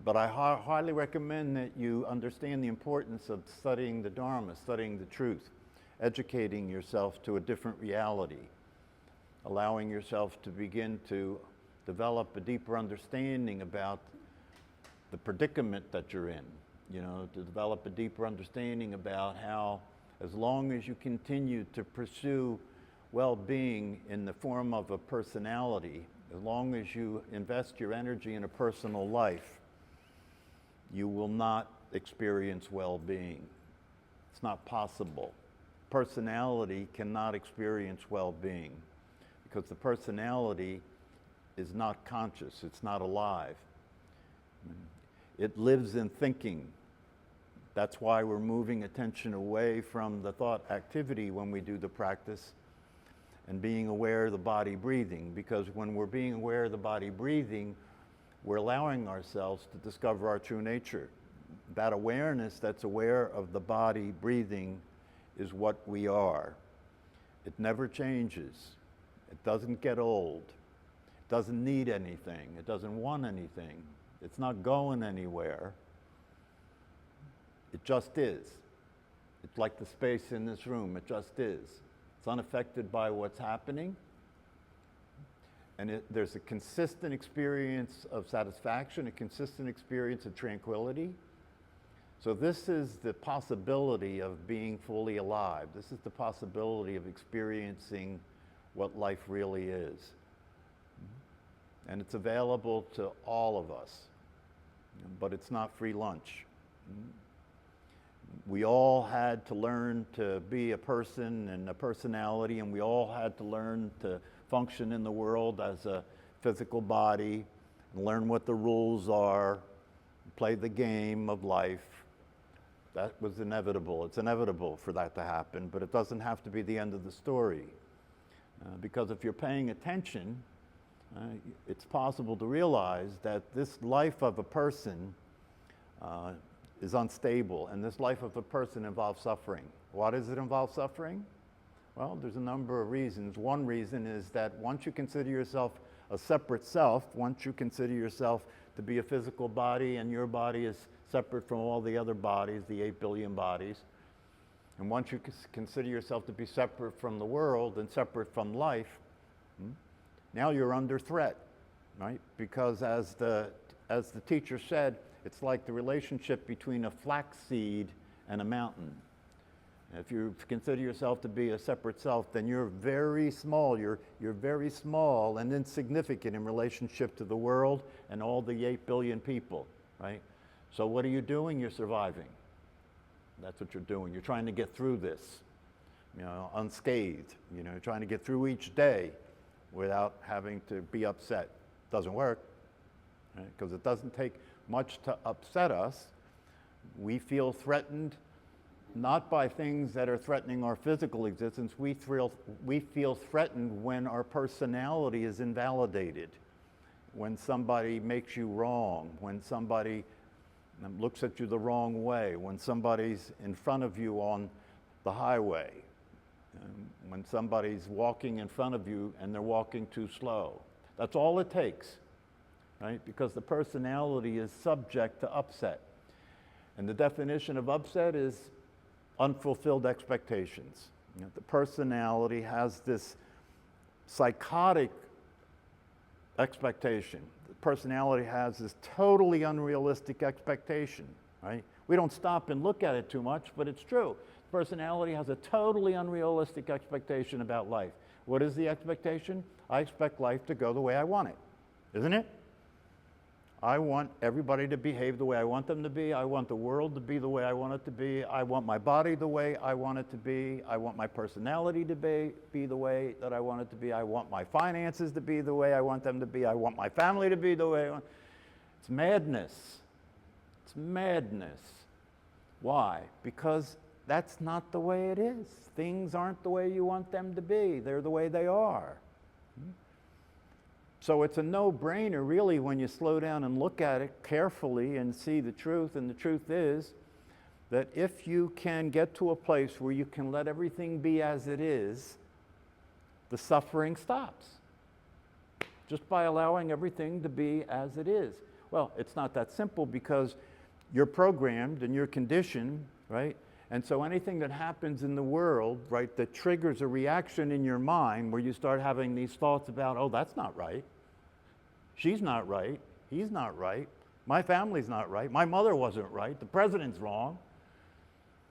But I highly recommend that you understand the importance of studying the Dharma, studying the truth, educating yourself to a different reality, allowing yourself to begin to develop a deeper understanding about the predicament that you're in, to develop a deeper understanding about how, as long as you continue to pursue well-being in the form of a personality, as long as you invest your energy in a personal life, you will not experience well-being. It's not possible. Personality cannot experience well-being because the personality is not conscious, it's not alive. It lives in thinking. That's why we're moving attention away from the thought activity when we do the practice and being aware of the body breathing, because when we're being aware of the body breathing, we're allowing ourselves to discover our true nature. That awareness that's aware of the body breathing is what we are. It never changes. It doesn't get old. It doesn't need anything. It doesn't want anything. It's not going anywhere. It just is. It's like the space in this room. It just is. It's unaffected by what's happening. And there's a consistent experience of satisfaction, a consistent experience of tranquility. So this is the possibility of being fully alive. This is the possibility of experiencing what life really is. And it's available to all of us, but it's not free lunch. We all had to learn to be a person and a personality, and we all had to learn to function in the world as a physical body, and learn what the rules are, play the game of life. That was inevitable. It's inevitable for that to happen, but it doesn't have to be the end of the story. Because if you're paying attention, it's possible to realize that this life of a person is unstable, and this life of a person involves suffering. Why does it involve suffering? Well, there's a number of reasons. One reason is that once you consider yourself a separate self, once you consider yourself to be a physical body and your body is separate from all the other bodies, the 8 billion bodies, and once you consider yourself to be separate from the world and separate from life, now you're under threat, right? Because as the teacher said, it's like the relationship between a flaxseed and a mountain. If you consider yourself to be a separate self, then you're very small. You're very small and insignificant in relationship to the world and all the 8 billion people, right? So what are you doing? You're surviving. That's what you're doing. You're trying to get through this, unscathed. You're trying to get through each day without having to be upset. Doesn't work, right? Because it doesn't take much to upset us. We feel threatened not by things that are threatening our physical existence. We feel threatened when our personality is invalidated, when somebody makes you wrong, when somebody looks at you the wrong way, when somebody's in front of you on the highway, when somebody's walking in front of you and they're walking too slow. That's all it takes, right? Because the personality is subject to upset. And the definition of upset is unfulfilled expectations. The personality has this psychotic expectation. The personality has this totally unrealistic expectation, right? We don't stop and look at it too much, but it's true. Personality has a totally unrealistic expectation about life. What is the expectation? I expect life to go the way I want it, isn't it? I want everybody to behave the way I want them to be. I want the world to be the way I want it to be. I want my body the way I want it to be. I want my personality to be the way that I want it to be. I want my finances to be the way I want them to be. I want my family to be the way I want. It's madness. It's madness. Why? Because that's not the way it is. Things aren't the way you want them to be. They're the way they are. So it's a no-brainer, really, when you slow down and look at it carefully and see the truth. And the truth is that if you can get to a place where you can let everything be as it is, the suffering stops. Just by allowing everything to be as it is. Well, it's not that simple because you're programmed and you're conditioned, right? And so anything that happens in the world, right, that triggers a reaction in your mind where you start having these thoughts about, oh, that's not right. She's not right. He's not right. My family's not right. My mother wasn't right. The president's wrong.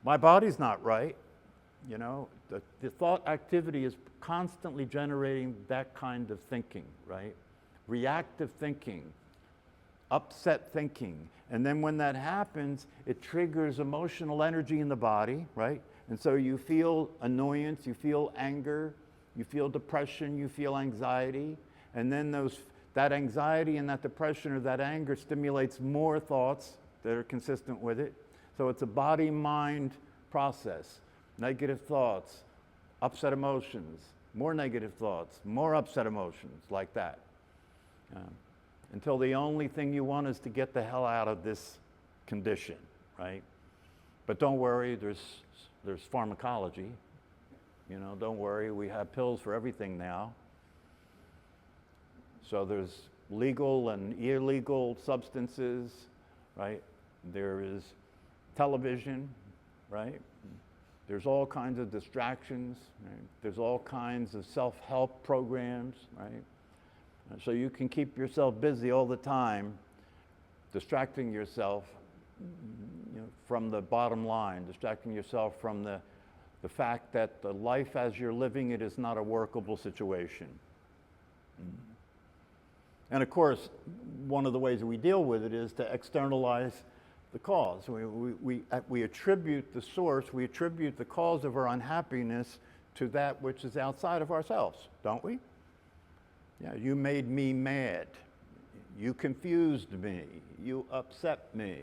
My body's not right. You know, the thought activity is constantly generating that kind of thinking, right? Reactive thinking, upset thinking. And then when that happens, it triggers emotional energy in the body, right? And so you feel annoyance, you feel anger, you feel depression, you feel anxiety. And then that anxiety and that depression or that anger stimulates more thoughts that are consistent with it. So it's a body-mind process. Negative thoughts, upset emotions, more negative thoughts, more upset emotions, like that. Until the only thing you want is to get the hell out of this condition, right? But don't worry, there's pharmacology. You know, don't worry, we have pills for everything now. So there's legal and illegal substances, right? There is television, right? There's all kinds of distractions, right? There's all kinds of self-help programs, right? So you can keep yourself busy all the time, distracting yourself, you know, from the bottom line, distracting yourself from the fact that the life as you're living it is not a workable situation. And of course, one of the ways we deal with it is to externalize the cause. We attribute the source, we attribute the cause of our unhappiness to that which is outside of ourselves, don't we? Yeah, you made me mad. You confused me. You upset me.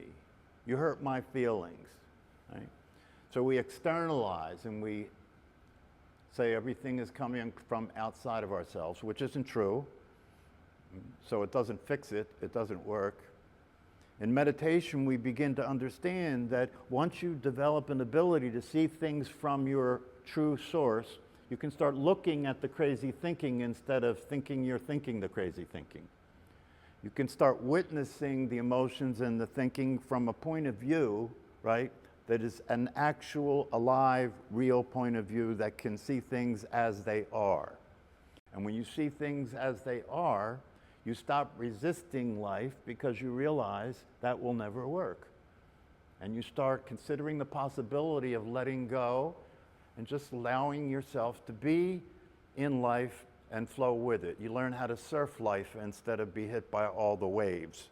You hurt my feelings, right? So we externalize and we say everything is coming from outside of ourselves, which isn't true. So it doesn't fix it. It doesn't work. In meditation, we begin to understand that once you develop an ability to see things from your true source, you can start looking at the crazy thinking instead of thinking you're thinking the crazy thinking. You can start witnessing the emotions and the thinking from a point of view, right, that is an actual, alive, real point of view that can see things as they are. And when you see things as they are, you stop resisting life because you realize that will never work. And you start considering the possibility of letting go and just allowing yourself to be in life and flow with it. You learn how to surf life instead of be hit by all the waves.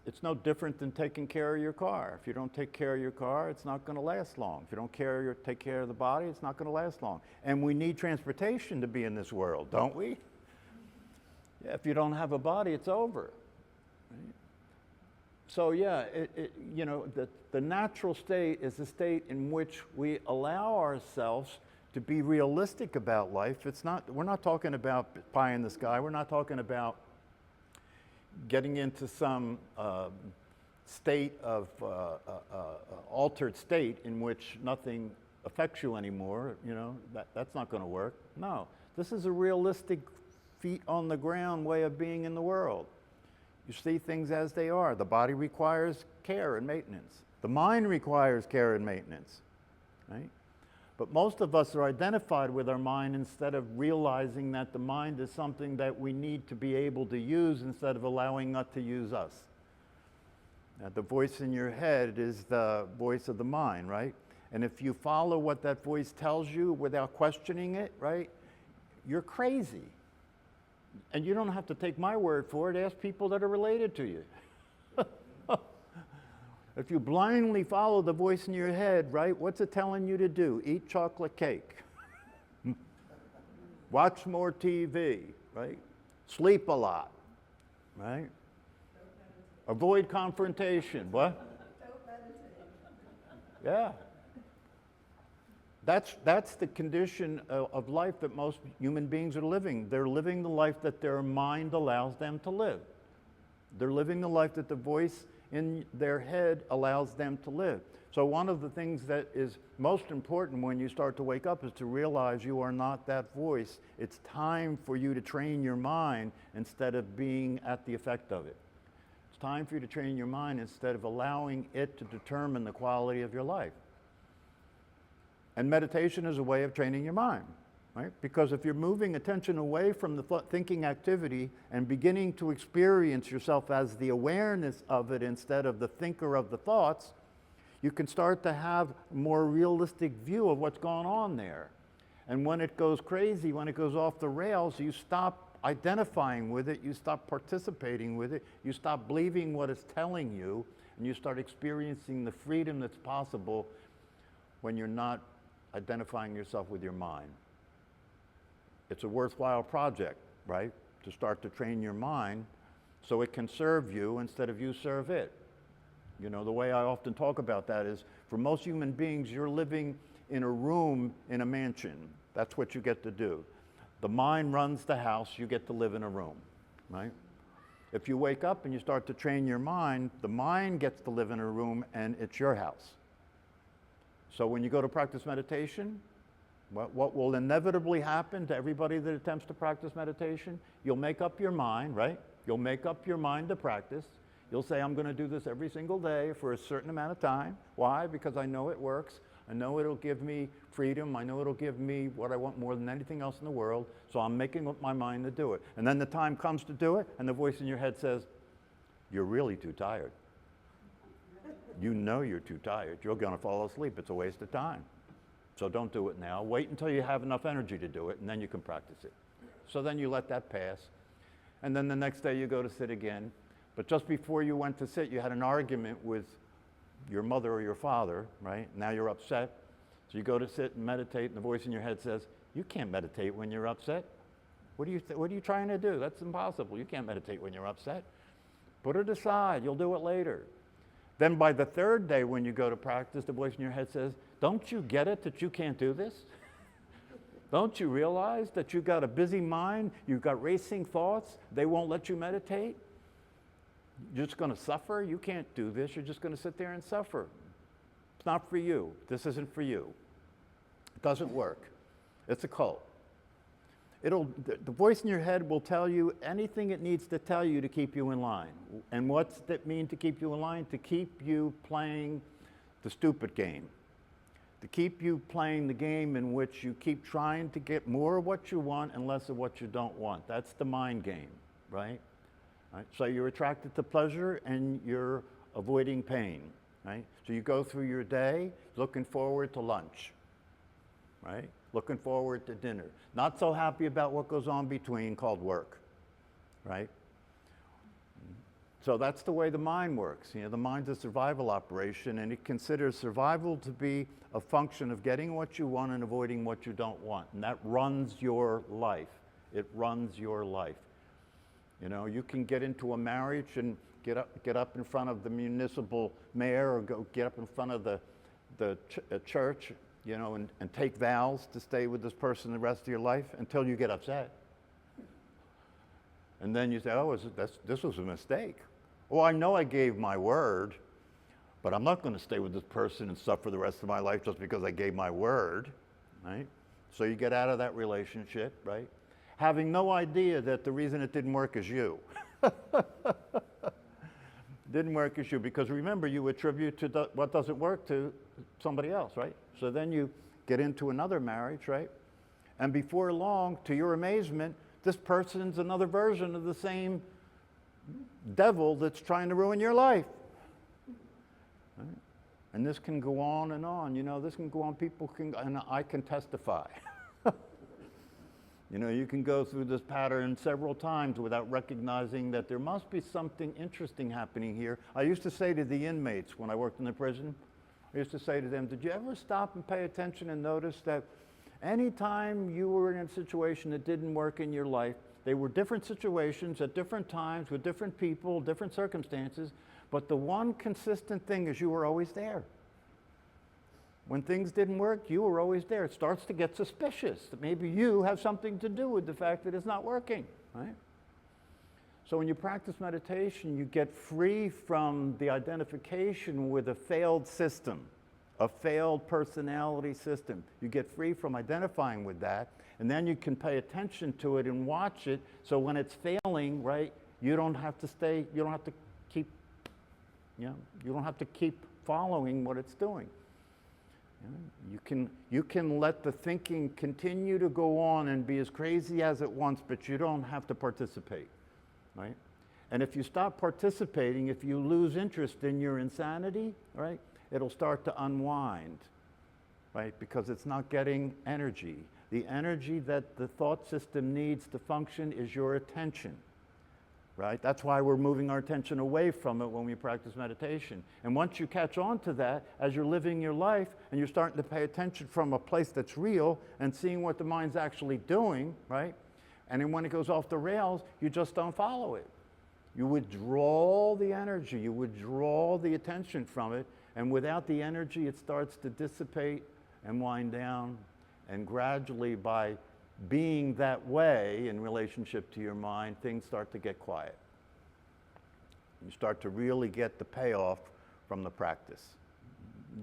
It's no different than taking care of your car. If you don't take care of your car, it's not going to last long. If you don't take care of the body, it's not going to last long. And we need transportation to be in this world, don't we? Yeah, if you don't have a body, it's over. Right? So yeah, you know, the natural state is a state in which we allow ourselves to be realistic about life. We're not talking about pie in the sky. We're not talking about getting into some state of altered state in which nothing affects you anymore. You know, that's not going to work. No, this is a realistic, feet on the ground way of being in the world. You see things as they are. The body requires care and maintenance. The mind requires care and maintenance, right? But most of us are identified with our mind instead of realizing that the mind is something that we need to be able to use instead of allowing it to use us. Now, the voice in your head is the voice of the mind, right? And if you follow what that voice tells you without questioning it, right, you're crazy. And you don't have to take my word for it. Ask people that are related to you. If you blindly follow the voice in your head, right, what's it telling you to do? Eat chocolate cake. Watch more TV, right? Sleep a lot, right? Avoid confrontation. What? Yeah. That's the condition of life that most human beings are living. They're living the life that their mind allows them to live. They're living the life that the voice in their head allows them to live. So one of the things that is most important when you start to wake up is to realize you are not that voice. It's time for you to train your mind instead of being at the effect of it. It's time for you to train your mind instead of allowing it to determine the quality of your life. And meditation is a way of training your mind, right? Because if you're moving attention away from the thinking activity and beginning to experience yourself as the awareness of it instead of the thinker of the thoughts, you can start to have a more realistic view of what's going on there. And when it goes crazy, when it goes off the rails, you stop identifying with it, you stop participating with it, you stop believing what it's telling you, and you start experiencing the freedom that's possible when you're not identifying yourself with your mind. It's a worthwhile project, right? To start to train your mind so it can serve you instead of you serve it. You know, the way I often talk about that is, for most human beings, you're living in a room in a mansion. That's what you get to do. The mind runs the house, you get to live in a room, right? If you wake up and you start to train your mind, the mind gets to live in a room and it's your house. So when you go to practice meditation, what will inevitably happen to everybody that attempts to practice meditation? You'll make up your mind, right? You'll make up your mind to practice. You'll say, I'm going to do this every single day for a certain amount of time. Why? Because I know it works. I know it'll give me freedom. I know it'll give me what I want more than anything else in the world. So I'm making up my mind to do it. And then the time comes to do it, and the voice in your head says, you're really too tired. You know you're too tired. You're going to fall asleep. It's a waste of time. So don't do it now. Wait until you have enough energy to do it, and then you can practice it. So then you let that pass. And then the next day you go to sit again. But just before you went to sit, you had an argument with your mother or your father, right? Now you're upset. So you go to sit and meditate, and the voice in your head says, you can't meditate when you're upset. What are you trying to do? That's impossible. You can't meditate when you're upset. Put it aside. You'll do it later. Then by the third day when you go to practice, the voice in your head says, don't you get it that you can't do this? Don't you realize that you've got a busy mind, you've got racing thoughts, they won't let you meditate? You're just going to suffer? You can't do this. You're just going to sit there and suffer. It's not for you. This isn't for you. It doesn't work. It's a cult. The voice in your head will tell you anything it needs to tell you to keep you in line. And what's that mean to keep you in line? To keep you playing the stupid game. To keep you playing the game in which you keep trying to get more of what you want and less of what you don't want. That's the mind game, right? Right? So you're attracted to pleasure and you're avoiding pain, right? So you go through your day looking forward to lunch, right? Looking forward to dinner. Not so happy about what goes on between, called work, right? So that's the way the mind works. You know, the mind's a survival operation, and it considers survival to be a function of getting what you want and avoiding what you don't want. And that runs your life. It runs your life. You know, you can get into a marriage and get up in front of the municipal mayor, or get up in front of the church, you know, and take vows to stay with this person the rest of your life until you get upset. And then you say, oh, this was a mistake. Well, I know I gave my word, but I'm not going to stay with this person and suffer the rest of my life just because I gave my word, right? So you get out of that relationship, right? Having no idea that the reason it didn't work is you. Didn't work is you, because remember, you attribute to what doesn't work to somebody else, right? So then you get into another marriage, right? And before long, to your amazement, this person's another version of the same devil that's trying to ruin your life. Right? And this can go on and on. You know, this can go on. People can, and I can testify. You know, you can go through this pattern several times without recognizing that there must be something interesting happening here. I used to say to the inmates when I worked in the prison, I used to say to them, did you ever stop and pay attention and notice that anytime you were in a situation that didn't work in your life, they were different situations at different times with different people, different circumstances, but the one consistent thing is you were always there. When things didn't work, you were always there. It starts to get suspicious that maybe you have something to do with the fact that it's not working, right? So when you practice meditation, you get free from the identification with a failed system, a failed personality system. You get free from identifying with that, and then you can pay attention to it and watch it, so when it's failing, right, you don't have to keep You know, you don't have to keep following what it's doing. You can let the thinking continue to go on and be as crazy as it wants, but you don't have to participate, right? And if you stop participating, if you lose interest in your insanity, right, it'll start to unwind, right? Because it's not getting energy. The energy that the thought system needs to function is your attention, right? That's why we're moving our attention away from it when we practice meditation. And once you catch on to that, as you're living your life and you're starting to pay attention from a place that's real and seeing what the mind's actually doing, right? And then when it goes off the rails, you just don't follow it. You withdraw the energy, you withdraw the attention from it, and without the energy, it starts to dissipate and wind down. And gradually, by being that way in relationship to your mind, things start to get quiet. You start to really get the payoff from the practice.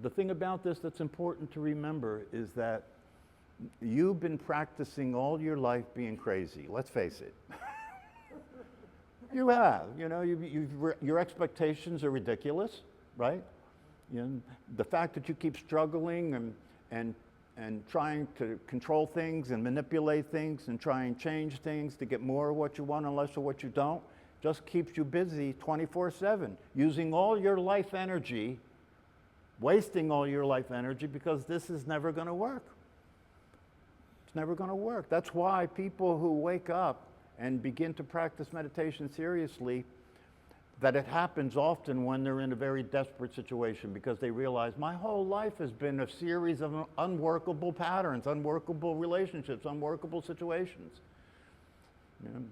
The thing about this that's important to remember is that you've been practicing all your life being crazy. Let's face it. You have. You know, your expectations are ridiculous, right? You know, the fact that you keep struggling and trying to control things and manipulate things and try and change things to get more of what you want and less of what you don't just keeps you busy 24/7, using all your life energy, wasting all your life energy, because this is never going to work. It's never going to work. That's why people who wake up and begin to practice meditation seriously, that it happens often when they're in a very desperate situation, because they realize my whole life has been a series of unworkable patterns, unworkable relationships, unworkable situations. You know,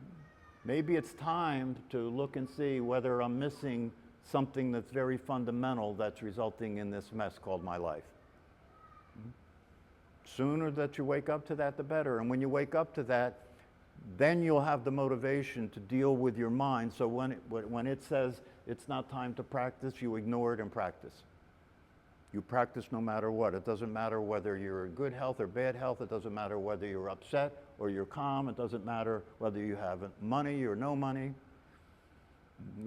maybe it's time to look and see whether I'm missing something that's very fundamental that's resulting in this mess called my life. Sooner that you wake up to that, the better. And when you wake up to that, then you'll have the motivation to deal with your mind. So when it says it's not time to practice, you ignore it and practice. You practice no matter what. It doesn't matter whether you're in good health or bad health. It doesn't matter whether you're upset or you're calm. It doesn't matter whether you have money or no money.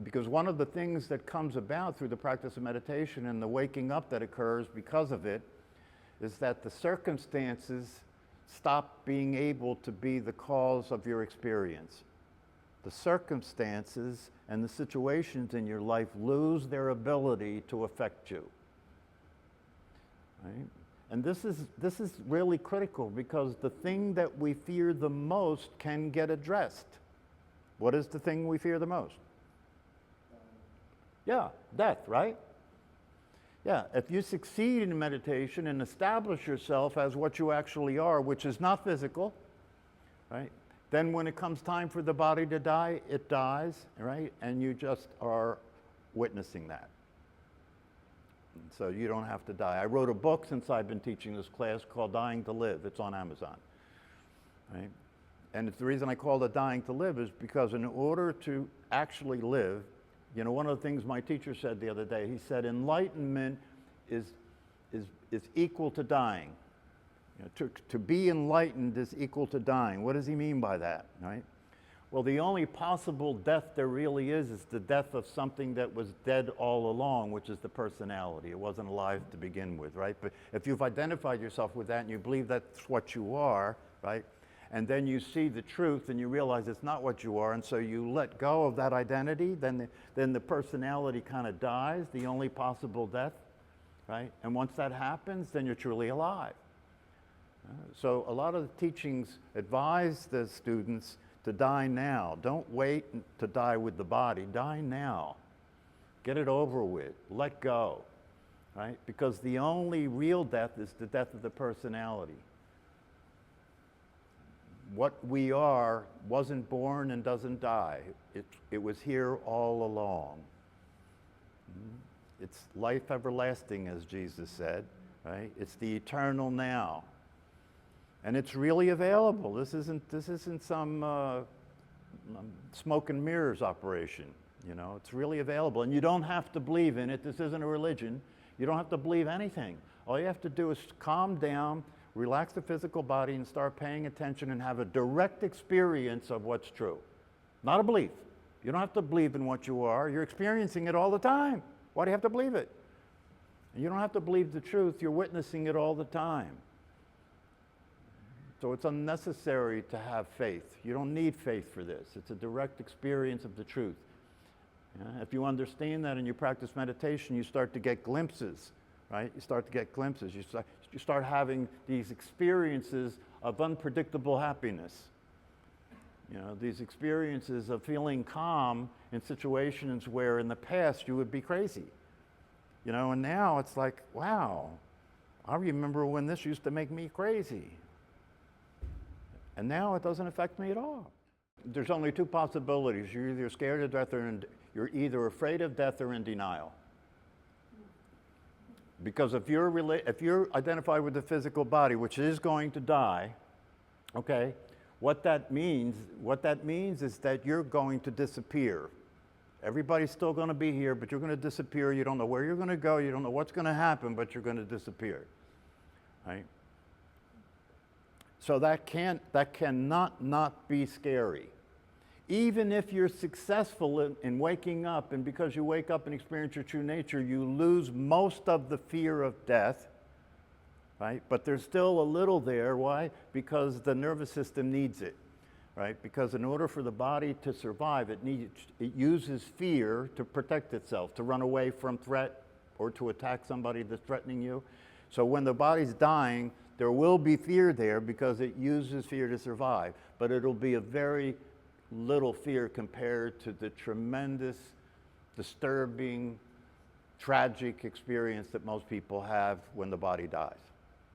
Because one of the things that comes about through the practice of meditation and the waking up that occurs because of it is that the circumstances stop being able to be the cause of your experience. The circumstances and the situations in your life lose their ability to affect you. Right? And this is really critical, because the thing that we fear the most can get addressed. What is the thing we fear the most? Yeah, death, right? Yeah, if you succeed in meditation and establish yourself as what you actually are, which is not physical, right? Then when it comes time for the body to die, it dies, right? And you just are witnessing that. And so you don't have to die. I wrote a book since I've been teaching this class called Dying to Live. It's on Amazon, right? And the reason I call it Dying to Live is because in order to actually live, you know, one of the things my teacher said the other day, he said enlightenment is equal to dying. You know, to be enlightened is equal to dying. What does he mean by that, right? Well, the only possible death there really is the death of something that was dead all along, which is the personality. It wasn't alive to begin with, right? But if you've identified yourself with that and you believe that's what you are, right? And then you see the truth and you realize it's not what you are, and so you let go of that identity, then the personality kind of dies, the only possible death, right? And once that happens, then you're truly alive. So a lot of the teachings advise the students to die now. Don't wait to die with the body. Die now. Get it over with. Let go, right? Because the only real death is the death of the personality. What we are wasn't born and doesn't die. It was here all along. It's life everlasting, as Jesus said, right? It's the eternal now. And it's really available. This isn't some smoke and mirrors operation. You know, it's really available. And you don't have to believe in it. This isn't a religion. You don't have to believe anything. All you have to do is calm down, relax the physical body, and start paying attention and have a direct experience of what's true. Not a belief. You don't have to believe in what you are. You're experiencing it all the time. Why do you have to believe it? And you don't have to believe the truth. You're witnessing it all the time. So it's unnecessary to have faith. You don't need faith for this. It's a direct experience of the truth. Yeah? If you understand that and you practice meditation, you start to get glimpses, right? You start to get glimpses. You start having these experiences of unpredictable happiness. You know, these experiences of feeling calm in situations where in the past you would be crazy. You know, and now it's like, wow, I remember when this used to make me crazy. And now it doesn't affect me at all. There's only two possibilities. You're either scared of death or you're either afraid of death or in denial. Because if you're identified with the physical body, which is going to die, okay, what that means is that you're going to disappear. Everybody's still going to be here, but you're going to disappear. You don't know where you're going to go. You don't know what's going to happen, but you're going to disappear, right? So that cannot not be scary. Even if you're successful in waking up, and because you wake up and experience your true nature, you lose most of the fear of death, right? But there's still a little there. Why? Because the nervous system needs it, right? Because in order for the body to survive, it uses fear to protect itself, to run away from threat or to attack somebody that's threatening you. So when the body's dying, there will be fear there because it uses fear to survive, but it'll be a very little fear compared to the tremendous, disturbing, tragic experience that most people have when the body dies.